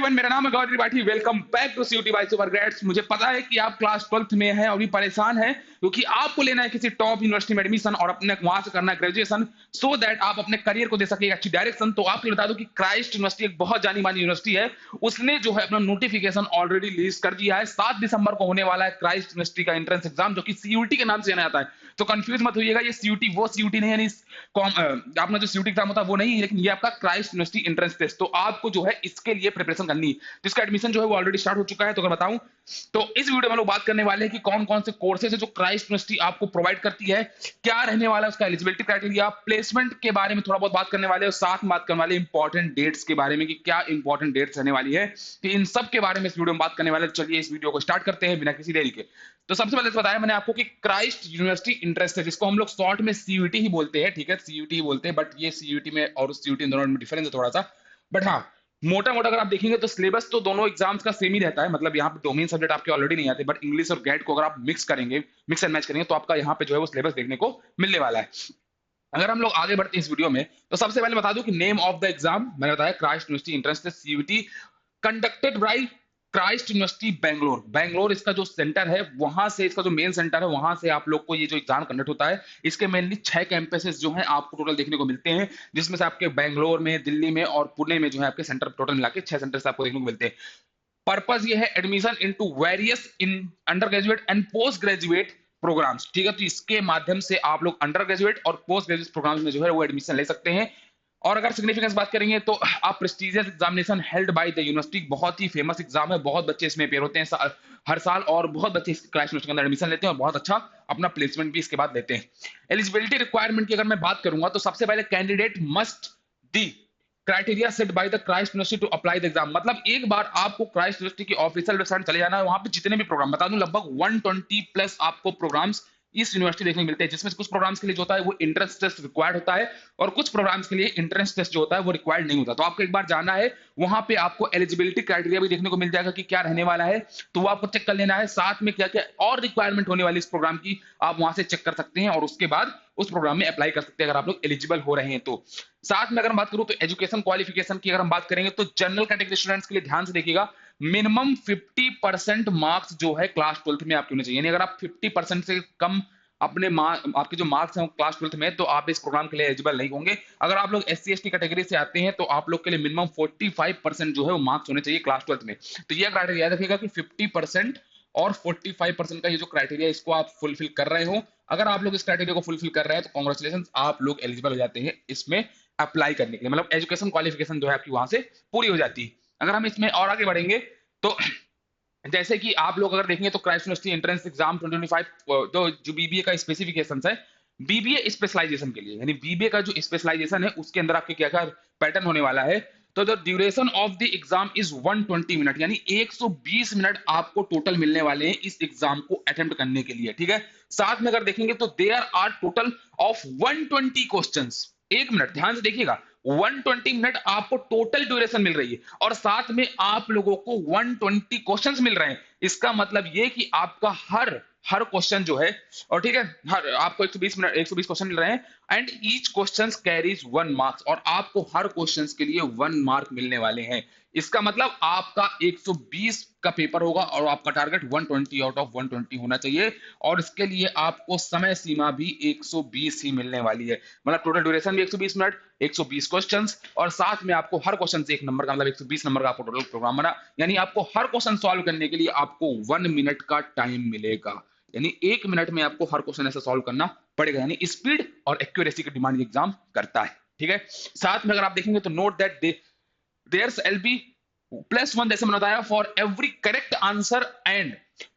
Everyone, मेरा नाम है Gauri Tripathi. Welcome back to CUT by super grades. मुझे पता है कि आप क्लास 12th में हैं और भी परेशान हैं क्योंकि आपको लेना है किसी टॉप यूनिवर्सिटी में एडमिशन और अपने वहां से करना है ग्रेजुएशन, सो दैट आप अपने करियर को दे सके एक अच्छी डायरेक्शन। तो आपको बता दूं कि क्राइस्ट यूनिवर्सिटी एक बहुत जानी मानी यूनिवर्सिटी है। उसने जो है अपना नोटिफिकेशन ऑलरेडी रिलीज कर दिया है। 7 दिसंबर को होने वाला है क्राइस्ट यूनिवर्सिटी का एंट्रेंस एग्जाम, जो कि सीयूटी के नाम से जाना जाता है। तो कंफ्यूज मत होइएगा, ये सीयूटी वो सीयूटी नहीं है, यानी आपने जो सीयूटी एग्जाम होता है वो नहीं, लेकिन ये आपका क्राइस्ट यूनिवर्सिटी एंट्रेंस टेस्ट। तो आपको जो है इसके लिए प्रिपरेशन करनी है। तो इसका एडमिशन जो है वो ऑलरेडी स्टार्ट हो चुका है। तो अगर बताऊं तो इस वीडियो में लोग बात करने वाले हैं कि कौन कौन से कोर्सेज है जो क्राइस्ट यूनिवर्सिटी आपको प्रोवाइड करती है, क्या रहने वाला है उसका एलिजिबिलिटी क्राइटेरिया, प्लेसमेंट के बारे में थोड़ा बहुत बात करने वाले हैं, और साथ में बात करने वाले इंपॉर्टेंट डेट्स के बारे में कि क्या इंपॉर्टेंट डेट्स रहने वाली है। तो इन सब के बारे में इस वीडियो में बात करने वाले हैं। चलिए इस वीडियो को स्टार्ट करते हैं बिना किसी देरी के। तो सबसे पहले तो बताया मैंने आपको कि क्राइस्ट यूनिवर्सिटी इंटरेस्ट है, जिसको हम लोग शॉर्ट में सीयूटी ही बोलते हैं। ठीक है, सीयूटी ही बोलते हैं, बट ये सीयूटी में और सीयूटी दोनों में डिफरेंस है थोड़ा सा। बट हाँ, मोटा मोटा अगर आप देखेंगे तो सिलेबस तो दोनों एग्जाम्स का सेम ही रहता है। मतलब यहाँ पे डोमेन सब्जेक्ट आपके ऑलरेडी नहीं आते, बट इंग्लिश और गैट को अगर आप मिक्स एंड मैच करेंगे तो आपका यहाँ पे जो है वो सिलेबस देखने को मिलने वाला है। अगर हम लोग आगे बढ़ते हैं इस वीडियो में, तो सबसे पहले बता दूं कि नेम ऑफ द एग्जाम मैंने बताया Christ University entrance test CUT, conducted by Christ University Bangalore. Bangalore इसका जो सेंटर है, वहां से इसका जो मेन सेंटर है, वहां से आप लोग को ये जो एग्जाम कंडक्ट होता है। इसके मेनली 6 कैंपसेस जो हैं आपको टोटल देखने को मिलते हैं, जिसमें से आपके बैंगलोर में, दिल्ली में और पुणे में जो है आपके सेंटर टोटल मिला के 6 सेंटर आपको देखने को मिलते हैं। पर्पस ये है admission into various in undergraduate and postgraduate programmes. ठीक है, तो इसके माध्यम से आप लोग अंडर ग्रेजुएट और पोस्ट ग्रेजुएट प्रोग्राम्स में जो है वो एडमिशन ले सकते हैं। और अगर सिग्निफिकेंस बात करेंगे तो आप prestigious examination held by the university, बहुत ही फेमस एग्जाम है, बहुत बच्चे इसमें अपेयर होते हैं हर साल, और बहुत बच्चे इस क्राइस्ट यूनिवर्सिटी के अंदर एडमिशन लेते हैं और बहुत अच्छा अपना प्लेसमेंट भी इसके बाद लेते हैं। एलिजिबिलिटी रिक्वायरमेंट की अगर मैं बात करूंगा तो सबसे पहले candidate must the criteria set by the Christ University to apply the exam. मतलब एक बार आपको क्राइस्ट यूनिवर्सिटी की ऑफिशियल वेबसाइट चले जाना है, वहां पे जितने भी प्रोग्राम, बता दूं लगभग 120 प्लस आपको प्रोग्राम्स इस यूनिवर्सिटी देखने को मिलते हैं, जिसमें कुछ प्रोग्राम्स के लिए जो होता है वो एंट्रेंस टेस्ट रिक्वायर्ड होता है और कुछ प्रोग्राम्स के लिए एंट्रेंस टेस्ट जो होता है वो रिक्वायर्ड नहीं होता। तो आपको एक बार जाना है, वहां पे आपको एलिजिबिलिटी क्राइटेरिया भी देखने को मिल जाएगा कि क्या रहने वाला है, तो वो आपको चेक कर लेना है। साथ में क्या क्या और रिक्वायरमेंट होने वाली इस प्रोग्राम की आप वहां से चेक कर सकते हैं और उसके बाद उस प्रोग्राम में अप्लाई कर सकते हैं अगर आप लोग एलिजिबल हो रहे हैं तो। साथ में अगर बात करूं तो एजुकेशन क्वालिफिकेशन की अगर हम बात करेंगे तो जनरल कैटेगरी स्टूडेंट्स के लिए ध्यान से देखिएगा, मिनिमम 50% मार्क्स जो है क्लास 12th में आपके होने चाहिए। यानी अगर आप 50% से कम अपने आपके जो मार्क्स हैं क्लास 12th में, तो आप इस प्रोग्राम के लिए एलिजिबल नहीं होंगे। अगर आप लोग एससी एसटी कैटेगरी से आते हैं तो आप लोग के लिए मिनिमम 45% जो है वो मार्क्स होने चाहिए क्लास 12th में। तो ये क्राइटेरिया याद रखिएगा कि 50% और 45% का ये जो क्राइटेरिया, इसको आप फुलफिल कर रहे हो। अगर आप लोग इस क्राइटेरिया को फुलफिल कर रहे हैं तो कांग्रेचुलेशन, आप लोग एलिजिबल हो जाते हैं इसमें अप्लाई करने के लिए। मतलब एजुकेशन क्वालिफिकेशन जो है आपकी वहां से पूरी हो जाती है। अगर हम इसमें और आगे बढ़ेंगे तो जैसे कि आप लोग अगर देखेंगे तो क्राइस्ट यूनिवर्सिटी एंट्रेंस एग्जाम 2025 तो जो बीबीए का स्पेसिफिकेशन है, बीबीए स्पेशलाइजेशन के लिए, यानी बीबीए का जो स्पेशलाइजेशन है उसके अंदर आपके क्या क्या पैटर्न होने वाला है। तो the duration of the exam is 120 minute, यानी 120 मिनट आपको टोटल मिलने वाले हैं इस एग्जाम को अटेम्प्ट करने के लिए। ठीक है, साथ में अगर देखेंगे तो there are total of 120 questions. एक मिनट ध्यान से देखिएगा, 120 मिनट आपको टोटल ड्यूरेशन मिल रही है और साथ में आप लोगों को 120 क्वेश्चंस मिल रहे हैं। इसका मतलब ये कि आपका हर क्वेश्चन जो है, और ठीक है, हर आपको 120 क्वेश्चन मिल रहे हैं and each question carries 1 marks, और आपको हर क्वेश्चन के लिए 1 मार्क मिलने वाले हैं। इसका मतलब आपका 120 का पेपर होगा और आपका टारगेट 120 आउट ऑफ 120 होना चाहिए, और इसके लिए आपको समय सीमा भी 120 ही मिलने वाली है। मतलब टोटल ड्यूरेशन भी 120 मिनट, 120 क्वेश्चंस, और साथ में आपको हर क्वेश्चन से 1 नंबर का, मतलब 120 नंबर का आपको टोटल प्रोग्राम बना। यानी आपको हर क्वेश्चन सॉल्व करने के लिए आपको 1 मिनट का टाइम मिलेगा। यानी 1 मिनट में आपको हर क्वेश्चन ऐसा सॉल्व करना पड़ेगा। यानी स्पीड और एक्यूरेसी की डिमांड एग्जाम करता है। ठीक है, साथ में अगर आप देखेंगे तो note that there's L B +1, जैसे मैंने बताया, for every correct answer and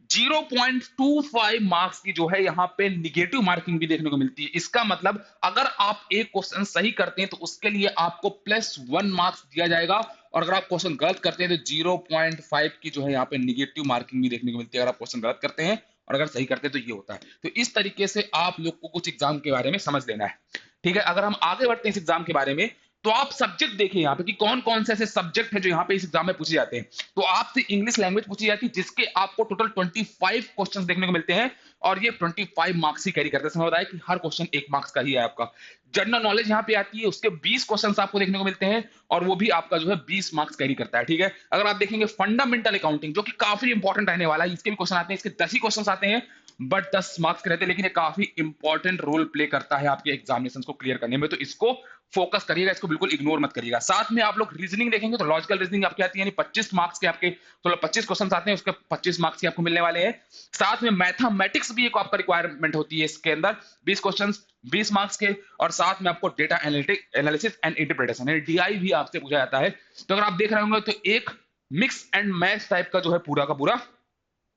0.25 marks की जो है यहाँ पे निगेटिव मार्किंग भी देखने को मिलती है। इसका मतलब अगर आप एक क्वेश्चन सही करते हैं तो उसके लिए आपको +1 मार्क्स दिया जाएगा, और अगर आप क्वेश्चन गलत करते हैं तो 0.5 की जो है यहाँ पे निगेटिव मार्किंग भी देखने को मिलती है अगर आप क्वेश्चन गलत करते हैं, और अगर सही करते हैं तो ये होता है। तो इस तरीके से आप लोग को कुछ एग्जाम के बारे में समझ लेना है। ठीक है, अगर हम आगे बढ़ते हैं इस एग्जाम के बारे में, तो आप सब्जेक्ट देखिए यहाँ पे कि कौन कौन से ऐसे सब्जेक्ट है जो यहाँ पे इस एग्जाम में पूछे जाते हैं। तो आपसे इंग्लिश लैंग्वेज पूछी जाती है, जिसके आपको टोटल 25 क्वेश्चंस देखने को मिलते हैं। और ये 25 मार्क्स ही कैरी करते हैं। समझ रहा है कि हर क्वेश्चन 1 मार्क्स का ही है आपका। जनरल नॉलेज यहाँ पे आती है, उसके 20 क्वेश्चंस आपको देखने को मिलते हैं और वो भी आपका जो है 20 मार्क्स कैरी करता है, ठीक है। अगर आप देखेंगे फंडामेंटल अकाउंटिंग, जो कि काफी इंपॉर्टेंट रहने वाला है, इसके भी क्वेश्चन आते हैं, इसके 10 ही क्वेश्चन आते हैं, बट 10 मार्क्स के रहते हैं, लेकिन ये काफी इंपॉर्टेंट रोल प्ले करता है आपके एग्जामिनेशन को क्लियर करने में, तो इसको फोकस करिएगा, इसको बिल्कुल इग्नोर मत करिएगा। साथ में आप लोग रीजनिंग देखेंगे तो लॉजिकल रीजनिंग आपकी आती है, यानी 25 मार्क्स के आपके, तो 25 क्वेश्चन आते हैं, उसके 25 मार्क्स के आपको मिलने वाले हैं। साथ में मैथमेटिक्स भी एक आपका रिक्वायरमेंट होती है इसके अंदर, 20 क्वेश्चन 20 मार्क्स के, और साथ में आपको डेटा एनालिसिस एंड इंटरप्रिटेशन यानी डीआई भी आपसे पूछा जाता है। तो अगर आप देख रहे होंगे तो एक मिक्स एंड मैच टाइप का जो है पूरा का पूरा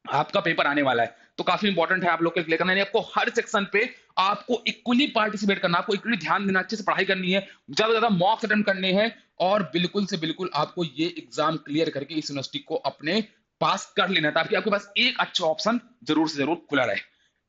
आपका पेपर आने वाला है, तो काफी इंपॉर्टेंट है आप लोग के लिए करना है। आपको हर सेक्शन पे आपको इक्वली पार्टिसिपेट करना, आपको इक्वली ध्यान देना, अच्छे से पढ़ाई करनी है, ज्यादा से ज्यादा मॉक्स अटेंड करने हैं, और बिल्कुल से बिल्कुल आपको ये एग्जाम क्लियर करके इस यूनिवर्सिटी को अपने पास कर लेना है, ताकि आपके पास एक अच्छा ऑप्शन जरूर से जरूर खुला रहे,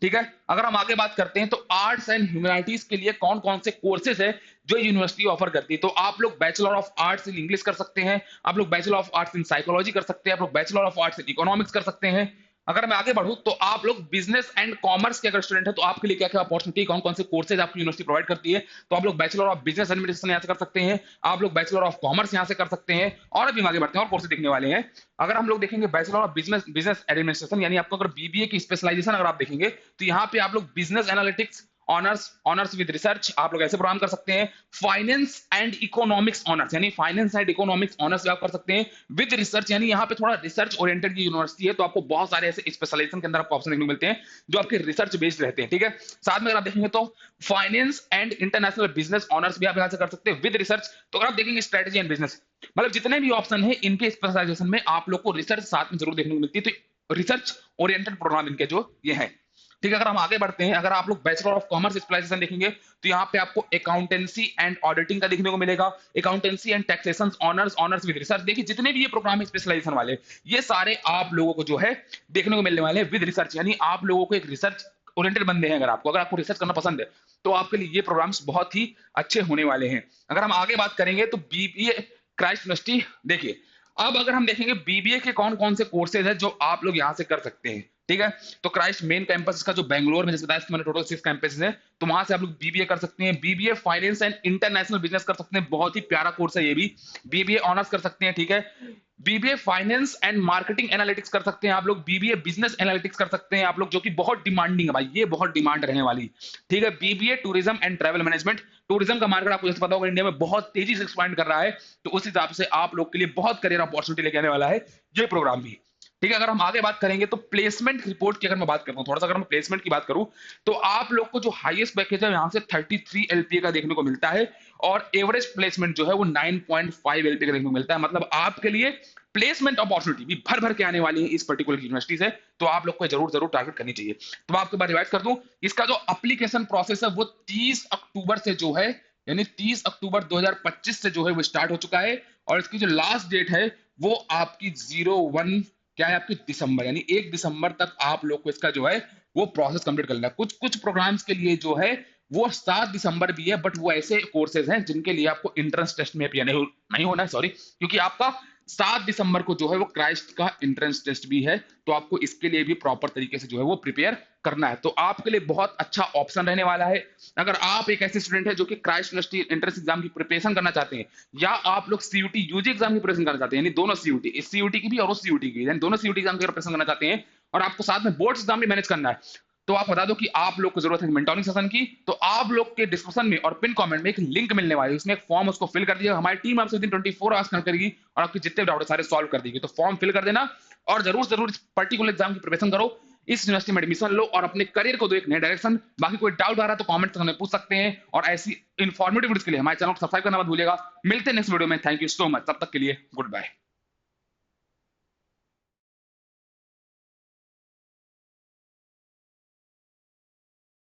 ठीक है। अगर हम आगे बात करते हैं तो आर्ट्स एंड ह्यूमैनिटीज के लिए कौन कौन से कोर्सेज है जो यूनिवर्सिटी ऑफर करती है, तो आप लोग bachelor of arts in English कर सकते हैं, आप लोग bachelor of arts in psychology कर सकते हैं, आप लोग bachelor of arts in economics कर सकते हैं। अगर मैं आगे बढ़ूं तो आप लोग बिजनेस एंड कॉमर्स के अगर स्टूडेंट है तो आपके लिए क्या क्या अपॉर्चुनिटी, कौन कौन से कोर्सेज आपकी यूनिवर्सिटी प्रोवाइड करती है, तो आप लोग बैचलर ऑफ बिजनेस एडमिनिस्ट्रेशन यहाँ से कर सकते हैं, आप लोग बैचलर ऑफ कॉमर्स यहाँ से कर सकते हैं, और अभी हम आगे बढ़ते हैं और कोर्सेज देखने वाले हैं। अगर हम लोग देखेंगे बैचलर ऑफ बिजनेस एडमिनिस्ट्रेशन, यानी आपको अगर बीबीए की स्पेशलाइजेशन अगर आप देखेंगे तो यहाँ पे आप लोग business analytics honours with research आप लोग ऐसे प्रोग्राम कर सकते हैं, फाइनेंस एंड इकोनॉमिक्स ऑनर्स यानी फाइनेंस एंड इकोनॉमिक्स ऑनर्स आप कर सकते हैं विद रिसर्च, यानी यहाँ पे थोड़ा रिसर्च ओरिएंटेड की यूनिवर्सिटी है, तो आपको बहुत सारे ऐसे स्पेशलाइजेशन के अंदर आपको ऑप्शन देखने को मिलते हैं जो आपके रिसर्च बेस्ड रहते हैं, ठीक है। साथ में अगर आप देखेंगे तो finance and international business honours भी आप यहाँ से कर सकते हैं विद रिसर्च। तो अगर आप देखेंगे स्ट्रेटेजी एंड बिजनेस, मतलब जितने भी ऑप्शन है इनके स्पेशलाइजेशन में आप लोग को रिसर्च साथ में जरूर देखने को मिलती है, तो रिसर्च ओरिएंटेड प्रोग्राम इनके जो ये है, ठीक है। अगर हम आगे बढ़ते हैं, अगर आप लोग बैचलर ऑफ कॉमर्स स्पेशलाइजेशन देखेंगे तो यहाँ पे आपको अकाउंटेंसी एंड ऑडिटिंग का देखने को मिलेगा, accountancy and taxation honours with research. देखिए जितने भी ये प्रोग्राम है स्पेशलाइजेशन वाले, ये सारे आप लोगों को जो है देखने को मिलने वाले हैं विद रिसर्च, यानी आप लोगों को एक रिसर्च ओरिएंटेड बंदे हैं, अगर आपको रिसर्च करना पसंद है तो आपके लिए ये प्रोग्राम्स बहुत ही अच्छे होने वाले हैं। अगर हम आगे बात करेंगे तो बीबीए क्राइस्ट यूनिवर्सिटी, देखिए अब अगर हम देखेंगे बीबीए के कौन कौन से कोर्सेज है जो आप लोग यहाँ से कर सकते हैं, ठीक है। तो क्राइस्ट मेन कैंपस का जो बैंगलोर में जैसे बताया मैंने टोटल 6 कैंपस है, तो वहां से आप लोग बीबीए कर सकते हैं, BBA finance and international business कर सकते हैं, बहुत ही प्यारा कोर्स है ये भी, बीबीए ऑनर्स कर सकते हैं, ठीक है। BBA finance and marketing analytics कर सकते हैं आप लोग, बीबीए बिजनेस एनालिटिक्स कर सकते हैं आप लोग, जो कि बहुत डिमांडिंग है भाई, ये बहुत डिमांड रहने वाली, ठीक है। BBA tourism and travel management, tourism का मार्केट आपको जैसे पता होगा इंडिया में बहुत तेजी से एक्सपांड कर रहा है, तो उस हिसाब से आप लोग के लिए बहुत करियर अपॉर्चुनिटी लेके आने वाला है ये प्रोग्राम भी, ठीक है। अगर हम आगे बात करेंगे तो प्लेसमेंट रिपोर्ट की अगर मैं बात करता हूं थोड़ा सा, अगर मैं प्लेसमेंट की बात करूं तो आप लोग को जो हाईएस्ट पैकेज है यहां से 33 एलपीए का देखने को मिलता है, और एवरेज प्लेसमेंट जो है वो 9.5 एलपीए का देखने को मिलता है, मतलब आपके लिए प्लेसमेंट अपॉर्चुनिटी भी भर भर के आने वाली है इस पर्टिकुलर यूनिवर्सिटी से, तो आप लोग को जरूर जरूर टारगेट करनी चाहिए। तो मैं आपको बार रिवाइज कर दूं, इसका जो एप्लीकेशन प्रोसेस है वो 30 अक्टूबर से जो है, यानी 30 अक्टूबर 2025 से जो है वो स्टार्ट हो चुका है, और इसकी जो लास्ट डेट है वो आपकी 01 क्या है आपकी दिसंबर, यानी 1 दिसंबर तक आप लोग को इसका जो है वो प्रोसेस कंप्लीट करना है। कुछ कुछ प्रोग्राम्स के लिए जो है वो 7 दिसंबर भी है, बट वो ऐसे कोर्सेज हैं जिनके लिए आपको एंट्रेंस टेस्ट में अपियर नहीं होना है, सॉरी, क्योंकि आपका 7 दिसंबर को जो है वो क्राइस्ट का एंट्रेंस टेस्ट भी है, तो आपको इसके लिए भी प्रॉपर तरीके से जो है वो प्रिपेयर करना है, तो आपके लिए बहुत अच्छा ऑप्शन रहने वाला है। अगर आप एक ऐसे स्टूडेंट है जो कि क्राइस्ट यूनिवर्सिटी एंट्रेंस एग्जाम की प्रिपरेशन करना चाहते हैं, या आप लोग सीयूटी यूजी एग्जाम की प्रिपरेशन करना चाहते हैं, यानी दोनों सीयूटी, इस सीयूटी की भी और उस सीयूटी की, यानी दोनों सीयूटी एग्जाम की प्रिपरेशन करना चाहते हैं, और आपको साथ में बोर्ड एग्जाम भी मैनेज करना है, तो आप बता दो कि आप लोग को जरूरत है मेंटोरिंग सेशन की, तो आप लोग के डिस्क्रिप्शन में और पिन कमेंट में एक लिंक मिलने वाली है, उसमें एक फॉर्म उसको फिल कर दीजिएगा, हमारी टीम आपसे विदिन 24 आवर्स कनेक्ट करेगी और आपके जितने डाउट सारे सॉल्व कर देगी, तो फॉर्म फिल कर देना और जरूर जरूर इस पर्टिकुलर एग्जाम की प्रिपरेशन करो, इस यूनिवर्सिटी में एडमिशन लो और अपने करियर को दो एक नए डायरेक्शन। बाकी कोई डाउट आ रहा है तो कमेंट में पूछ सकते हैं, और ऐसी इंफॉर्मेटिव वीडियोस के लिए हमारे चैनल को सब्सक्राइब करना मत भूलिएगा। मिलते हैं नेक्स्ट वीडियो में, थैंक यू सो मच, तब तक के लिए गुड बाय।